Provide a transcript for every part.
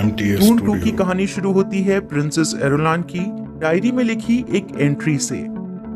NTA जून 2 की studio. कहानी शुरू होती है प्रिंसेस एरोलान की डायरी में लिखी एक एंट्री से।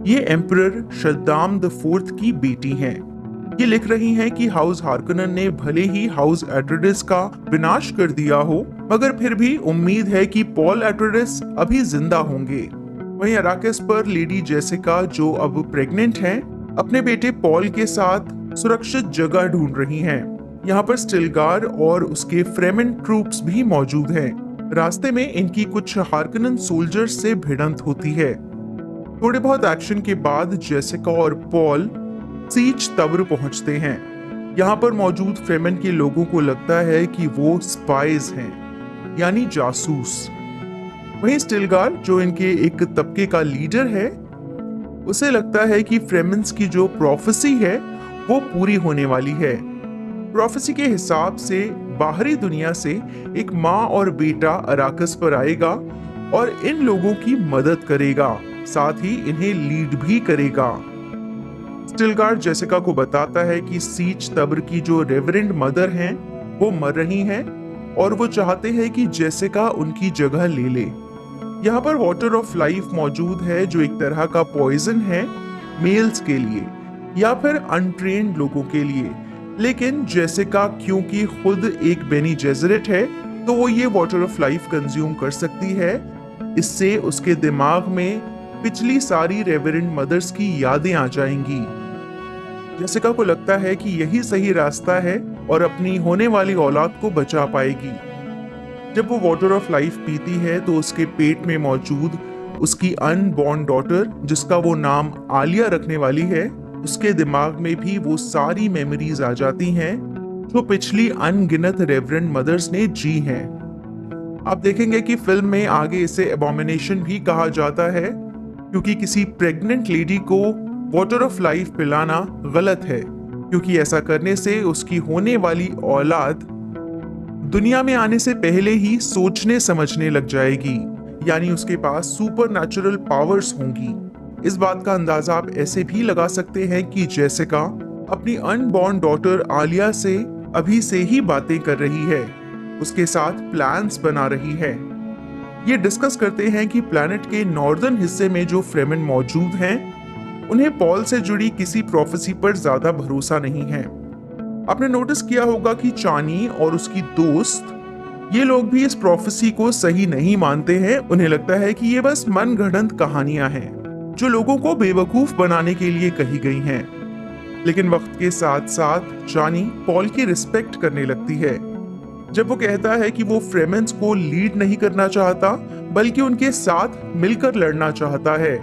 ये एम्परर शद्दाम द फोर्थ की बेटी हैं। ये लिख रही हैं कि हाउस हार्कनन ने भले ही हाउस एट्रेडिस का विनाश कर दिया हो, मगर फिर भी उम्मीद है कि पॉल एट्रेडिस अभी जिंदा होंगे। वहीं अराकिस पर लेडी जेसिका, जो अब प्रेग्नेंट हैं, अपने बेटे पॉल के साथ सुरक्षित जगह ढूंढ रही हैं। यहाँ पर स्टिलगार और उसके फ्रेमन ट्रूप्स भी मौजूद हैं। रास्ते में इनकी कुछ हार्कनन सोल्जर्स से भिड़ंत होती है। थोड़े बहुत एक्शन के बाद जेसिका और पॉल सीच तब्र पहुंचते हैं। यहाँ पर मौजूद फ्रेमन के लोगों को लगता है कि वो स्पाइज हैं, यानी जासूस। वहीं स्टिलगार, जो इनके एक तबके का लीडर है, उसे लगता है कि फ्रेमेंस की जो प्रोफेसी है वो पूरी होने वाली है। प्रोफेसी के हिसाब से बाहरी दुनिया से एक माँ और बेटा अराकस पर आएगा और इन लोगों की मदद करेगा, साथ ही इन्हें लीड भी करेगा। स्टिलगार जेसिका को बताता है कि सीच तब्र की जो रेवरेंड मदर हैं वो मर रही हैं और वो चाहते हैं कि जेसिका उनकी जगह ले ले। यहाँ पर वाटर ऑफ लाइफ मौजूद है, जो एक तरह का पॉइजन है मेल्स के लिए या फिर अनट्रेन्ड लोगों के लिए। लेकिन जेसिका क्योंकि खुद एक बेनी जेजरेट है, तो वो ये वाटर ऑफ लाइफ कंज्यूम कर सकती है। इससे उसके दिमाग में पिछली सारी रेवरेंड मदर्स की यादें आ जाएंगी। जेसिका को लगता है कि यही सही रास्ता है और अपनी होने वाली औलाद को बचा पाएगी। जब वो वाटर ऑफ लाइफ पीती है तो उसके पेट में मौजूद उसकी अनबॉर्न डॉटर, जिसका वो नाम आलिया रखने वाली है, उसके दिमाग में भी वो सारी मेमोरीज आ जाती हैं जो पिछली अनगिनत रेवरेंड मदर्स ने जी हैं। आप देखेंगे कि फिल्म में आगे इसे एबोमिनेशन भी कहा जाता है, क्योंकि किसी प्रेग्नेंट लेडी को वाटर ऑफ लाइफ पिलाना गलत है, क्योंकि ऐसा करने से उसकी होने वाली औलाद दुनिया में आने से पहले ही सोचने समझने लग जाएगी, यानी उसके पास सुपर नेचुरल पावर्स होंगी। इस बात का अंदाजा आप ऐसे भी लगा सकते हैं कि जेसिका अपनी अनबॉर्न डॉटर आलिया से अभी से ही बातें कर रही है, उसके साथ प्लान्स बना रही है। ये डिस्कस करते हैं कि प्लैनेट के नॉर्दर्न हिस्से में जो फ्रेमन मौजूद हैं, उन्हें पॉल से जुड़ी किसी प्रोफेसी पर ज्यादा भरोसा नहीं है। आपने नोटिस किया होगा कि चानी और उसकी दोस्त, ये लोग भी इस प्रोफेसी को सही नहीं मानते हैं। उन्हें लगता है कि ये बस मनगढ़ंत कहानियां हैं जो लोगों को बेवकूफ बनाने के लिए कही गई हैं। लेकिन वक्त के साथ साथ चानी पॉल की रिस्पेक्ट करने लगती है। जब वो कहता है कि वो फ्रेमेंस को लीड नहीं करना चाहता, बल्कि उनके साथ मिलकर लड़ना चाहता है।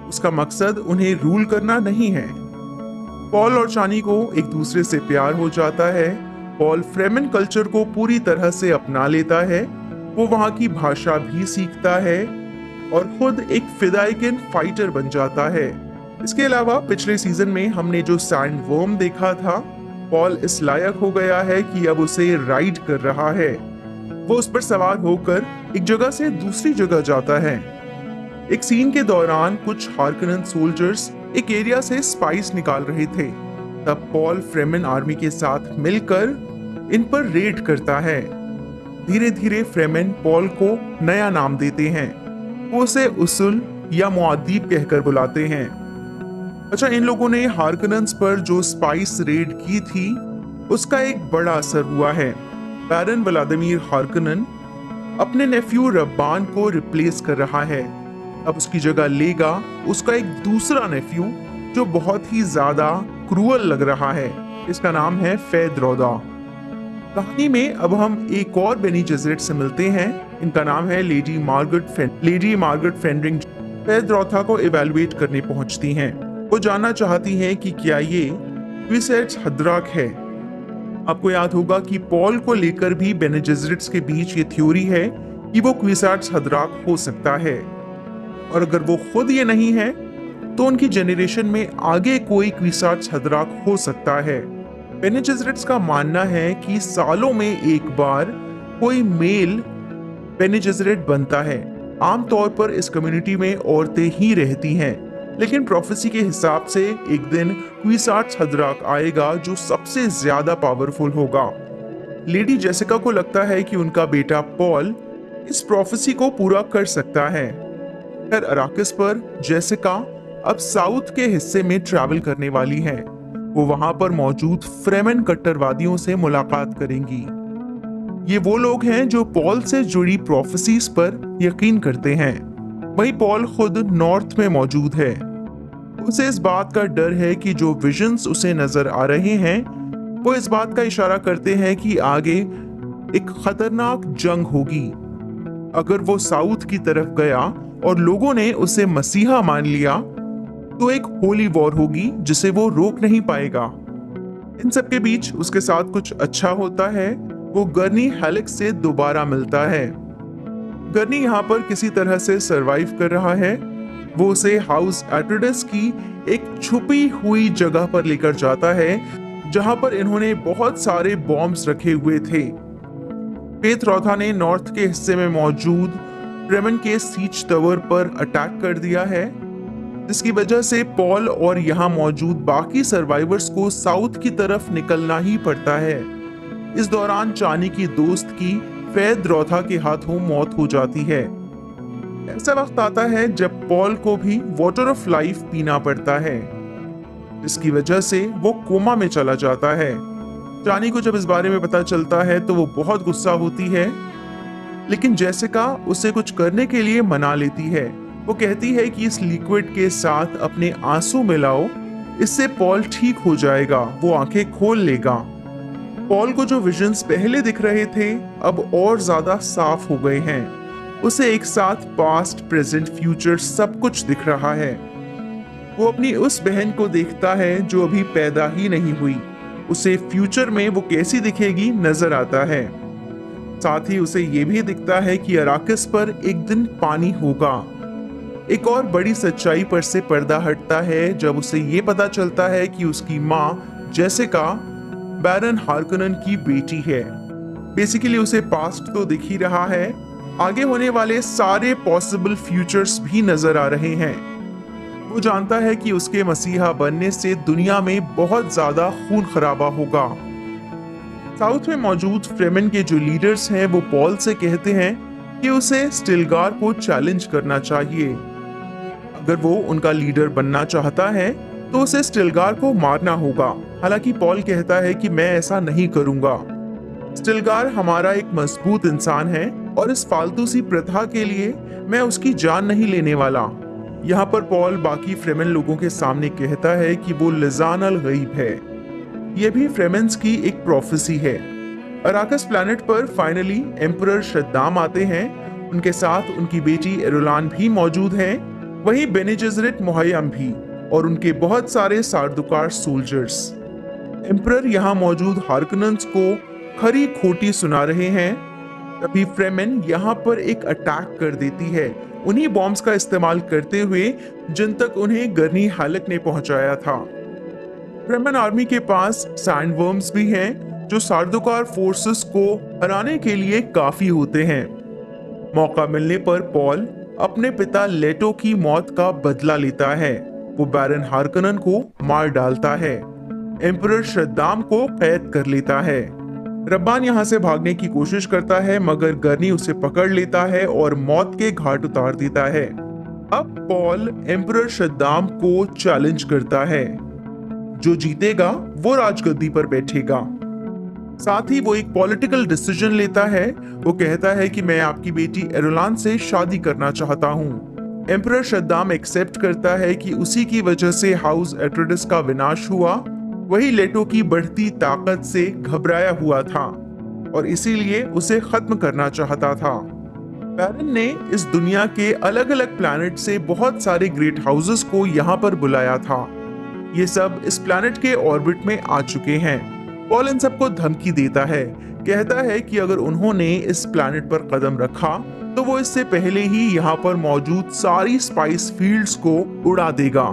उसका मकसद उन्हें रूल करना नहीं है। पॉल और चानी को एक दूसरे से प्यार हो जाता है। पॉल फ्रेमन कल्चर को पूरी तरह से अपना लेता है। वो वहाँ की भाषा भी सीखता है और खुद एक फिदाइकिन फाइटर बन जाता है। इसके अलावा पिछले सीजन में हमने जो सैंडवर्म देखा था, पॉल इस लायक हो गया है कि अब उसे राइड कर रहा है। वो उस पर सवार होकर एक जगह से दूसरी जगह जाता है। एक सीन के दौरान कुछ हार्कनन सोल्जर्स एक एरिया से स्पाइस निकाल रहे थे। तब पॉल फ्रेमन आर्मी के साथ मिलकर इन पर रेड करता है। धीरे धीरे फ्रेमन पॉल को नया नाम देते हैं। वो उसे उसूल या मुआद्दीब कहकर बुलाते हैं। अच्छा, इन लोगों ने हार्कनन्स पर जो स्पाइस रेड की थी, उसका एक बड़ा असर हुआ है। बैरन व्लादिमीर हार्कनन अपने नेफ्यू रब्बान को रिप्लेस कर रहा है। अब उसकी जगह लेगा उसका एक दूसरा नेफ्यू, जो बहुत ही ज्यादा क्रूअल लग रहा है। इसका नाम है फेद्रौदा। कहानी में अब हम एक और बेनी जेजरेट से मिलते हैं। इनका नाम है लेडी मार्गरेट फेंड्रिंग। फेद्रौदा को इवेलुएट करने पहुंचती हैं। वो जानना चाहती हैं कि क्या ये क्विसेट्स हद्राक है। आपको याद होगा कि पॉल को लेकर भी बेनी जेजरेट्स के बीच ये थ्योरी है कि वो क्विसेट्स हद्राक हो सकता है, और अगर वो खुद ये नहीं है तो उनकी जेनरेशन में आगे कोई क्विसेट्स हद्राक हो सकता है। बेनी जेजरेट्स का मानना है कि सालों में एक बार कोई मेल बेनी जेजरेट बनता है। आमतौर पर इस कम्युनिटी में औरतें ही रहती हैं, लेकिन प्रोफेसी के हिसाब से एक दिन क्विसेट्स हद्राक आएगा जो सबसे ज्यादा पावरफुल होगा। लेडी जेसिका को लगता है कि उनका बेटा पॉल इस प्रोफेसी को पूरा कर सकता है। फिर अराकिस पर जेसिका अब साउथ के हिस्से में ट्रैवल करने वाली है। वो वहां पर मौजूद फ्रेमन कट्टरवादियों से मुलाकात करेंगी। ये वो लोग हैं जो पॉल से जुड़ी प्रोफेसीज पर यकीन करते हैं। वहीं पॉल खुद नॉर्थ में मौजूद है। उसे इस बात का डर है कि जो विजन्स उसे नजर आ रहे हैं वो इस बात का इशारा करते हैं कि आगे एक खतरनाक जंग होगी। अगर वो साउथ की तरफ गया और लोगों ने उसे मसीहा मान लिया तो एक होली वॉर होगी जिसे वो रोक नहीं पाएगा। इन सब के बीच उसके साथ कुछ अच्छा होता है। वो गर्नी हेलिक्स से दोबारा मिलता है। गर्नी यहाँ पर किसी तरह से सरवाइव कर रहा है। वो उसे हाउस एट्रेडिस की एक छुपी हुई जगह पर लेकर जाता है जहां पर इन्होंने बहुत सारे बॉम्ब्स रखे हुए थे। पेथरौथा ने नॉर्थ के हिस्से में मौजूद फ्रेमन के सीच टावर पर अटैक कर दिया है, जिसकी वजह से पॉल और यहाँ मौजूद बाकी सर्वाइवर्स को साउथ की तरफ निकलना ही पड़ता है। इस दौरान चानी की दोस्त की फेदरौथा के हाथों मौत हो जाती है। ऐसा वक्त आता है जब पॉल को भी वाटर ऑफ लाइफ पीना पड़ता है, जिसकी वजह से वो कोमा में चला जाता है। चानी को जब इस बारे में पता चलता है तो वो बहुत गुस्सा होती है, लेकिन जेसिका उसे कुछ करने के लिए मना लेती है। वो कहती है कि इस लिक्विड के साथ अपने आंसू मिलाओ, इससे पॉल ठीक हो जाएगा, वो आंखें खोल लेगा। पॉल को जो विजन्स पहले दिख रहे थे अब और ज्यादा साफ हो गए हैं। उसे एक साथ पास्ट, प्रेजेंट, फ्यूचर सब कुछ दिख रहा है। वो अपनी उस बहन को देखता है जो अभी पैदा ही नहीं हुई। उसे फ्यूचर में वो कैसी दिखेगी नजर आता है। साथ ही उसे ये भी दिखता है कि अराकिस पर एक दिन पानी होगा। एक और बड़ी सच्चाई पर से पर्दा हटता है जब उसे ये पता चलता है कि उसकी माँ जेसिका बैरन हार्कोनन की बेटी है। बेसिकली उसे पास्ट तो दिख ही रहा है, आगे होने वाले सारे पॉसिबल फ्यूचर्स भी नजर आ रहे हैं। वो जानता है कि उसके मसीहा बनने से दुनिया में बहुत ज्यादा खून खराबा होगा। साउथ में मौजूद फ्रेमन के जो लीडर्स हैं वो पॉल से कहते हैं कि उसे स्टिलगार को चैलेंज करना चाहिए। अगर वो उनका लीडर बनना चाहता है तो उसे स्टिलगार को मारना होगा। हालांकि पॉल कहता है कि मैं ऐसा नहीं करूंगा। स्टिलगार हमारा एक मजबूत इंसान है और इस फालतू सी प्रथा के लिए मैं उसकी जान नहीं लेने वाला। यहाँ पर पॉल बाकी फ्रेमन लोगों के सामने कहता है कि वो लिजान अल गईब है। यह भी फ्रेमेंस की एक प्रोफेसी है। अराकस प्लैनेट पर फाइनली एम्परर शद्दाम आते हैं। उनके साथ उनकी बेटी एरोलान भी मौजूद है, वहीं बेने जेसरिट मुहैयम भी, और उनके बहुत सारे सार्दुकार सोल्जर्स। एम्परर यहाँ मौजूद हार्कोनन्स को खरी खोटी सुना रहे हैं। तभी फ्रेमेन यहाँ पर एक अटैक कर देती है, उन्हीं बॉम्ब्स का इस्तेमाल करते हुए जिन तक उन्हें गर्नी हालक ने पहुंचाया था। फ्रेमन आर्मी के पास सैंडवर्म्स भी हैं जो सार्दुकार फोर्सेस को हराने के लिए काफी होते हैं। मौका मिलने पर पॉल अपने पिता लेटो की मौत का बदला लेता है। वो बैरन हार्कोनन को मार डालता है, एम्परर शद्दाम को कैद कर लेता है। रब्बान यहाँ से भागने की कोशिश करता है मगर गर्नी उसे पकड़ लेता है और मौत के घाट उतार देता है। अब पॉल एम्परर शद्दाम को चैलेंज करता है, जो जीतेगा वो राजगद्दी पर बैठेगा। साथ ही वो एक पॉलिटिकल डिसीजन लेता है। वो कहता है कि मैं आपकी बेटी एरोलान से शादी करना चाहता हूँ। एम्परर शद्दाम एक्सेप्ट करता है कि उसी की वजह से हाउस एट्रेडिस का विनाश हुआ। वही लेटो की बढ़ती ताकत से घबराया हुआ था और इसीलिए उसे खत्म करना चाहता था। बैरन ने इस दुनिया के अलग अलग प्लैनेट से बहुत सारे ग्रेट हाउसेस को यहाँ पर बुलाया था। ये सब इस प्लैनेट के ऑर्बिट में आ चुके हैं। पॉल इन सबको धमकी देता है, कहता है कि अगर उन्होंने इस प्लैनेट पर कदम रखा तो वो इससे पहले ही यहाँ पर मौजूद सारी स्पाइस फील्ड्स को उड़ा देगा।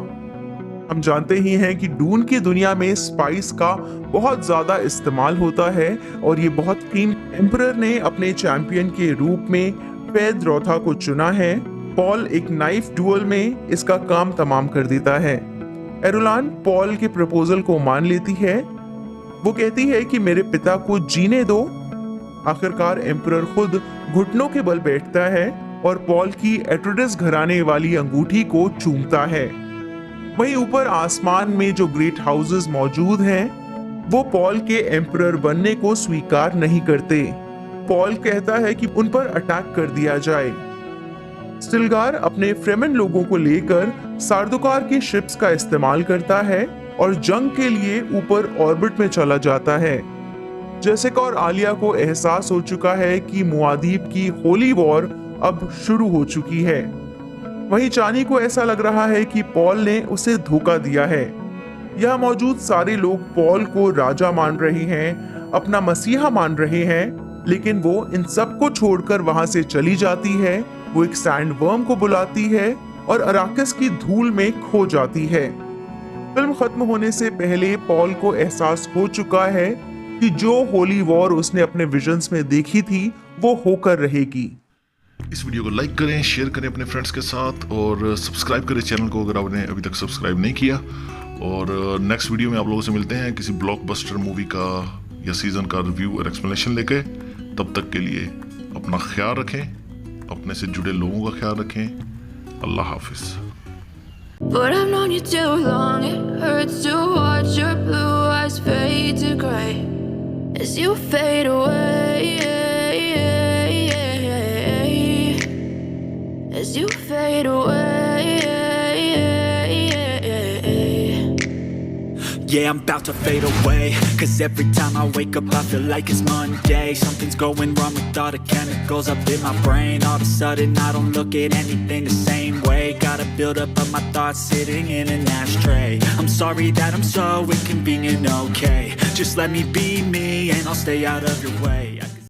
हम जानते ही हैं कि डून की दुनिया में स्पाइस का बहुत ज्यादा इस्तेमाल होता है और ये बहुत कीमती। एम्परर ने अपने चैंपियन के रूप में फेदरौथा को चुना है। पॉल एक नाइफ डुअल में इसका काम तमाम कर देता है। एरोलान पॉल के प्रपोजल को मान लेती है। वो कहती है कि मेरे पिता को जीने दो, आखिरकार एम्परर खुद घुटनों के बल बैठता है और पॉल की एट्रोडस घराने वाली अंगूठी को चूमता है। वहीं ऊपर आसमान में जो ग्रेट हाउसेस मौजूद हैं, वो पॉल के एम्परर बनने को स्वीकार नहीं करते। पॉल कहता है कि उन पर अटैक कर दिया जाए। स्टिलगार अपने फ्रेमन लोगों को लेकर सार्दुकार के शिप्स का इस्तेमाल करता है और जंग के लिए ऊपर ऑर्बिट में चला जाता है। जेसिका और आलिया को एहसास हो चुका है कि मुआदीब की होली वॉर अब शुरू हो चुकी है। वहीं चानी को ऐसा लग रहा है कि पॉल ने उसे धोखा दिया है। यहाँ मौजूद सारे लोग पॉल को राजा मान रहे हैं, अपना मसीहा मान रहे हैं, लेकिन वो इन सबको छोड़कर वहां से चली जाती है। वो एक सैंडवर्म को बुलाती है और अराकिस की धूल में खो जाती है। फिल्म खत्म होने से पहले पॉल को एहसास हो चुका है कि जो होली वॉर उसने अपने विजन्स में देखी थी वो होकर रहेगी। इस वीडियो को लाइक करें, शेयर करें अपने फ्रेंड्स के साथ और सब्सक्राइब करें चैनल को अगर आपने अभी तक सब्सक्राइब नहीं किया। और नेक्स्ट वीडियो में आप लोगों से मिलते हैं किसी ब्लॉकबस्टर मूवी का या सीजन का रिव्यू और एक्सप्लेनेशन लेके। तब तक के लिए अपना ख्याल रखें, अपने से जुड़े लोगों का ख्याल रखें। अल्लाह हाफिज। But I've known you too long, it hurts to watch your blue eyes fade to gray as you fade away, as you fade away. Yeah, I'm about to fade away, 'cause every time I wake up I feel like it's Monday. Something's going wrong with all the chemicals up in my brain. All of a sudden I don't look at anything the same way. Gotta build up of my thoughts sitting in an ashtray. I'm sorry that I'm so inconvenient, okay. Just let me be me and I'll stay out of your way.